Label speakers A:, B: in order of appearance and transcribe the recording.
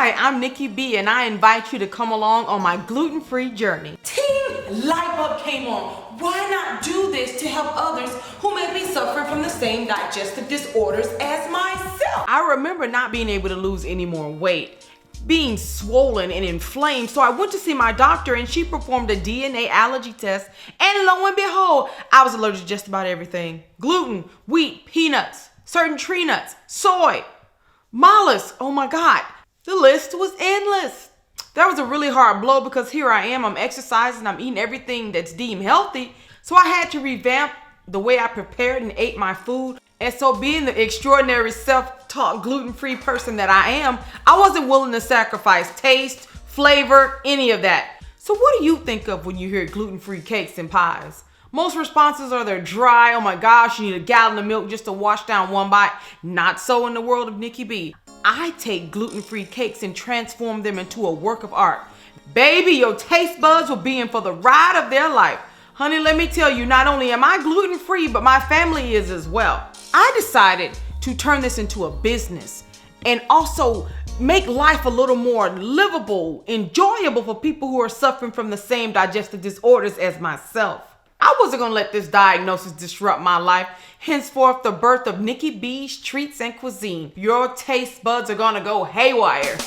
A: Hi, I'm Nikki B, and I invite you to come along on my gluten-free journey.
B: Teen light bulb came on. Why not do this to help others who may be suffering from the same digestive disorders as myself?
A: I remember not being able to lose any more weight, being swollen and inflamed, so I went to see my doctor and she performed a DNA allergy test, and lo and behold, I was allergic to just about everything. Gluten, wheat, peanuts, certain tree nuts, soy, mollusks, oh my God. The list was endless. That was a really hard blow because here I am, I'm exercising, I'm eating everything that's deemed healthy. So I had to revamp the way I prepared and ate my food. And so being the extraordinary self-taught gluten-free person that I am, I wasn't willing to sacrifice taste, flavor, any of that. So what do you think of when you hear gluten-free cakes and pies? Most responses are they're dry, oh my gosh, you need a gallon of milk just to wash down one bite. Not so in the world of Nikki B. I take gluten-free cakes and transform them into a work of art. Baby, your taste buds will be in for the ride of their life. Honey, let me tell you, not only am I gluten-free, but my family is as well. I decided to turn this into a business and also make life a little more livable, enjoyable for people who are suffering from the same digestive disorders as myself. I wasn't gonna let this diagnosis disrupt my life. Henceforth, the birth of Nikki B's Treats and Cuisine. Your taste buds are gonna go haywire.